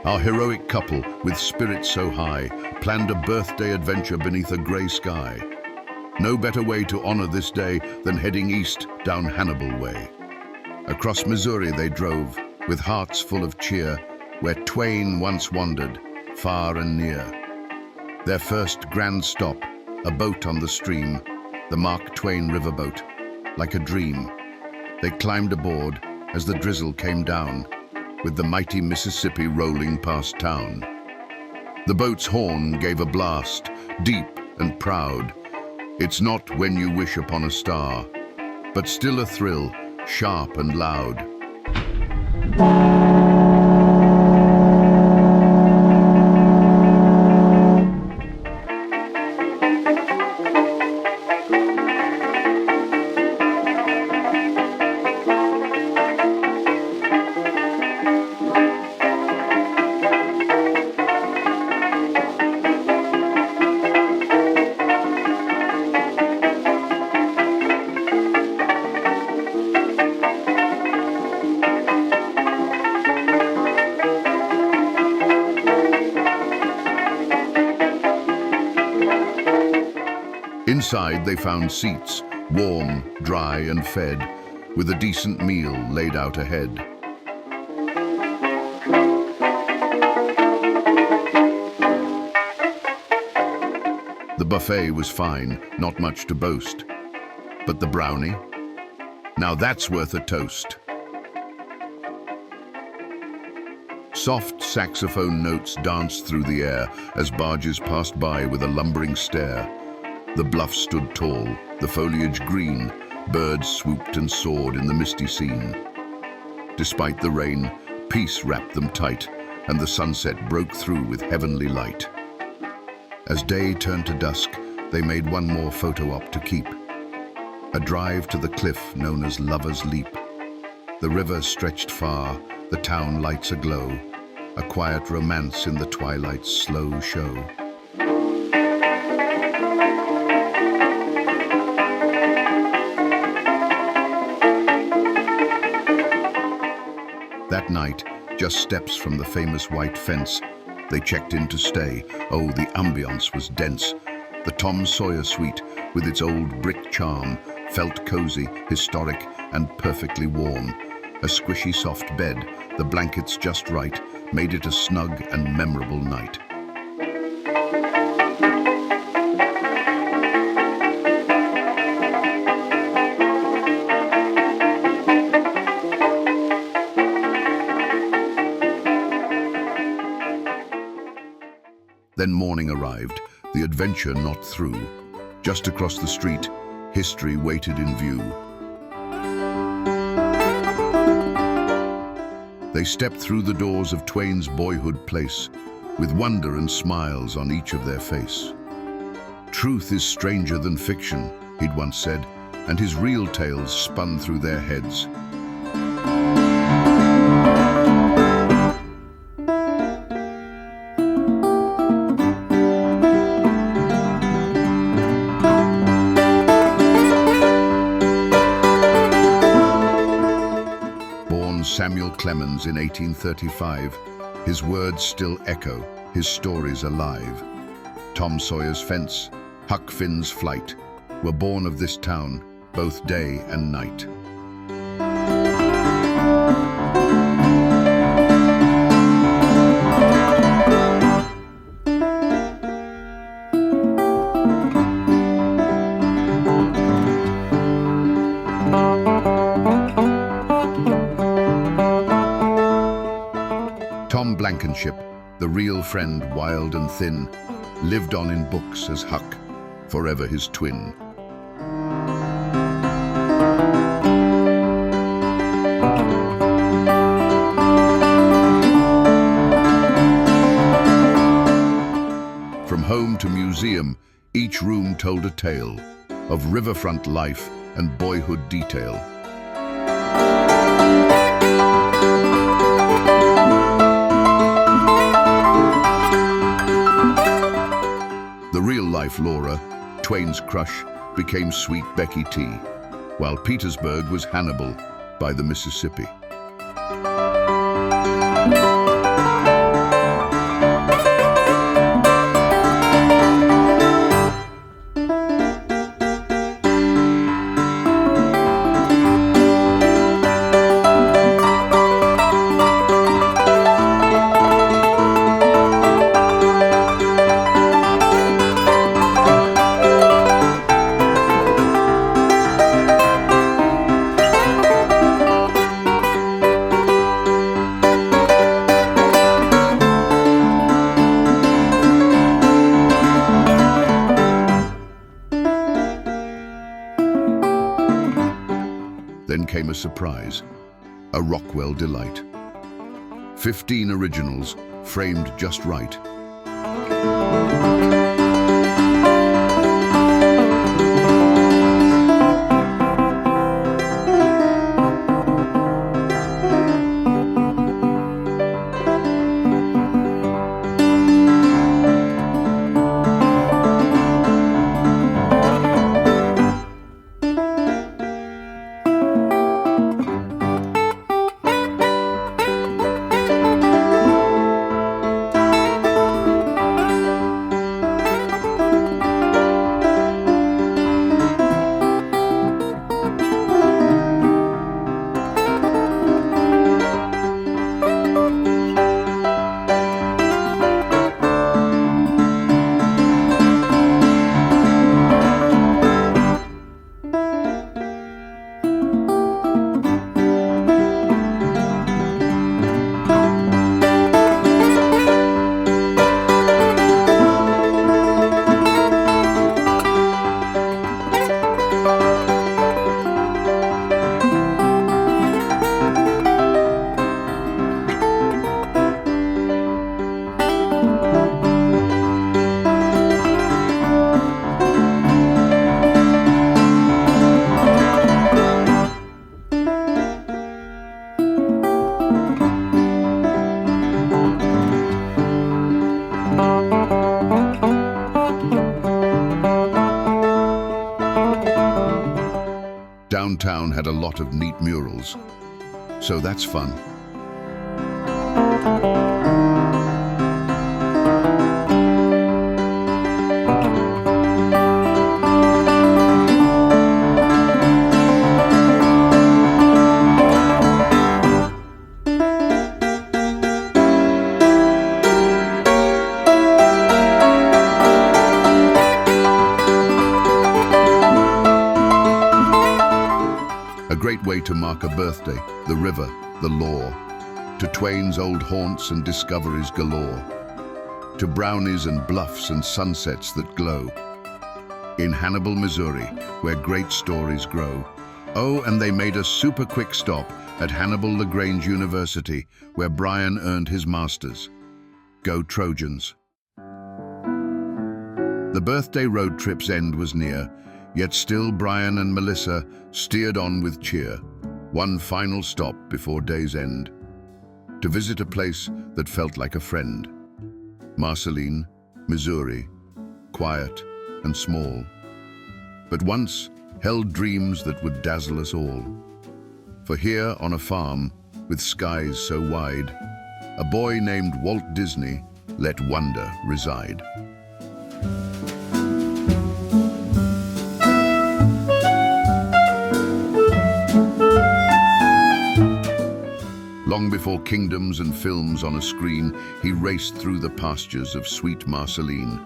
Our heroic couple, with spirits so high, planned a birthday adventure beneath a grey sky. No better way to honor this day than heading east down Hannibal way. Across Missouri they drove, with hearts full of cheer, where Twain once wandered, far and near. Their first grand stop, a boat on the stream, the Mark Twain Riverboat, like a dream. They climbed aboard as the drizzle came down, with the mighty Mississippi rolling past town. The boat's horn gave a blast, deep and proud. It's not when you wish upon a star, but still a thrill, sharp and loud. Inside they found seats, warm, dry and fed, with a decent meal laid out ahead. The buffet was fine, not much to boast. But the brownie? Now that's worth a toast. Soft saxophone notes danced through the air as barges passed by with a lumbering stare. The bluff stood tall, the foliage green, birds swooped and soared in the misty scene. Despite the rain, peace wrapped them tight, and the sunset broke through with heavenly light. As day turned to dusk, they made one more photo op to keep. A drive to the cliff known as Lover's Leap. The river stretched far, the town lights aglow, a quiet romance in the twilight's slow show. That night, just steps from the famous white fence, they checked in to stay. Oh, the ambience was dense. The Tom Sawyer suite, with its old brick charm, felt cozy, historic, and perfectly warm. A squishy soft bed, the blankets just right, made it a snug and memorable night. Then morning arrived, the adventure not through. Just across the street, history waited in view. They stepped through the doors of Twain's boyhood place, with wonder and smiles on each of their face. Truth is stranger than fiction, he'd once said, and his real tales spun through their heads. Samuel Clemens in 1835, his words still echo, his stories alive. Tom Sawyer's Fence, Huck Finn's Flight, were born of this town, both day and night. Tom Blankenship, the real friend wild and thin, lived on in books as Huck, forever his twin. From home to museum, each room told a tale of riverfront life and boyhood detail. The real-life Laura, Twain's crush, became Sweet Becky T, while Petersburg was Hannibal by the Mississippi. came a surprise, a Rockwell delight. 15 originals, framed just right. Downtown had a lot of neat murals, so that's fun. A great way to mark a birthday, the river, the law, to Twain's old haunts and discoveries galore, to brownies and bluffs and sunsets that glow. In Hannibal, Missouri, where great stories grow. Oh, and they made a super quick stop at Hannibal LaGrange University, where Brian earned his master's. Go Trojans. The birthday road trip's end was near, yet still Brian and Melissa steered on with cheer. One final stop before day's end, to visit a place that felt like a friend. Marceline, Missouri, quiet and small, but once held dreams that would dazzle us all. For here on a farm, with skies so wide, a boy named Walt Disney let wonder reside. Long before kingdoms and films on a screen, he raced through the pastures of sweet Marceline,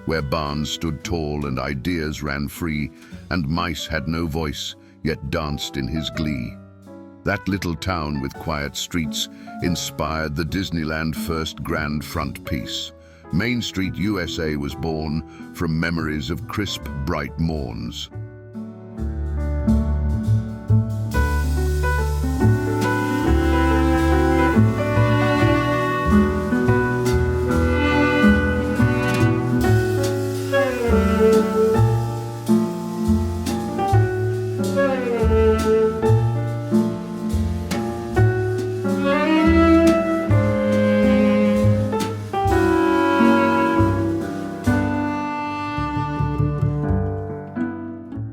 where barns stood tall and ideas ran free, and mice had no voice, yet danced in his glee. That little town with quiet streets inspired the Disneyland first grand front piece. Main Street, USA was born from memories of crisp, bright morns.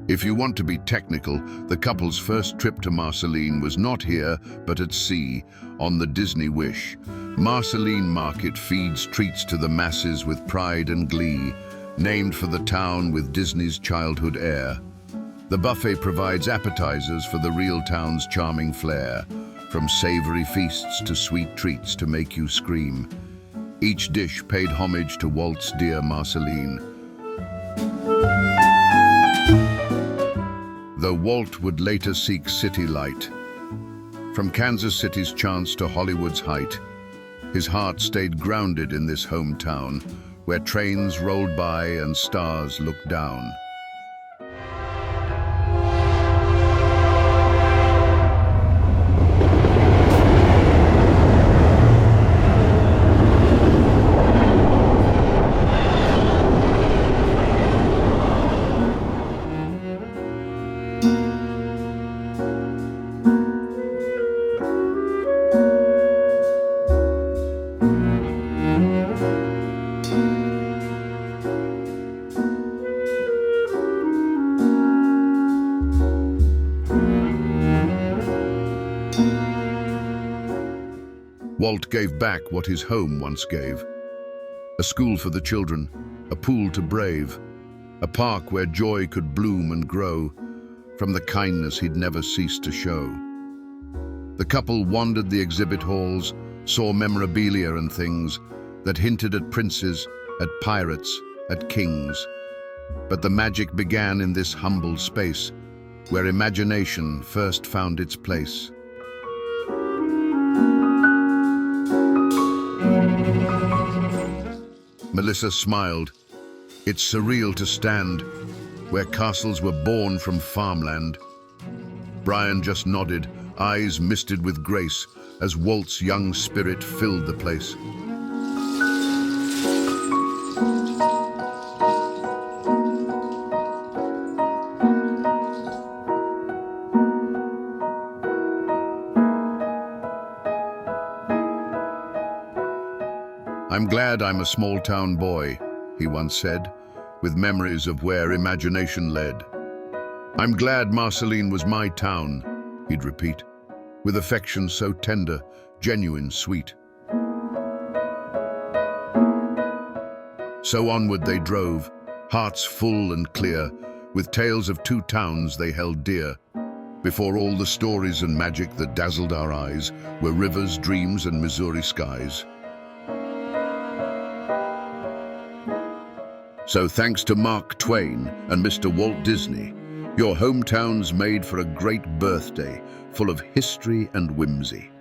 If you want to be technical, the couple's first trip to Marceline was not here, but at sea, on the Disney Wish. Marceline Market feeds treats to the masses with pride and glee, named for the town with Disney's childhood air. The buffet provides appetizers for the real town's charming flair, from savory feasts to sweet treats to make you scream. Each dish paid homage to Walt's dear Marceline. Though Walt would later seek city light, from Kansas City's chance to Hollywood's height, his heart stayed grounded in this hometown, where trains rolled by and stars looked down. Walt gave back what his home once gave. A school for the children, a pool to brave, a park where joy could bloom and grow from the kindness he'd never ceased to show. The couple wandered the exhibit halls, saw memorabilia and things that hinted at princes, at pirates, at kings. But the magic began in this humble space, where imagination first found its place. Melissa smiled. It's surreal to stand where castles were born from farmland. Brian just nodded, eyes misted with grace, as Walt's young spirit filled the place. I'm glad I'm a small-town boy, he once said, with memories of where imagination led. I'm glad Marceline was my town, he'd repeat, with affection so tender, genuine, sweet. So onward they drove, hearts full and clear, with tales of two towns they held dear. Before all the stories and magic that dazzled our eyes were rivers, dreams, and Missouri skies. So thanks to Mark Twain and Mr. Walt Disney, your hometown's made for a great birthday, full of history and whimsy.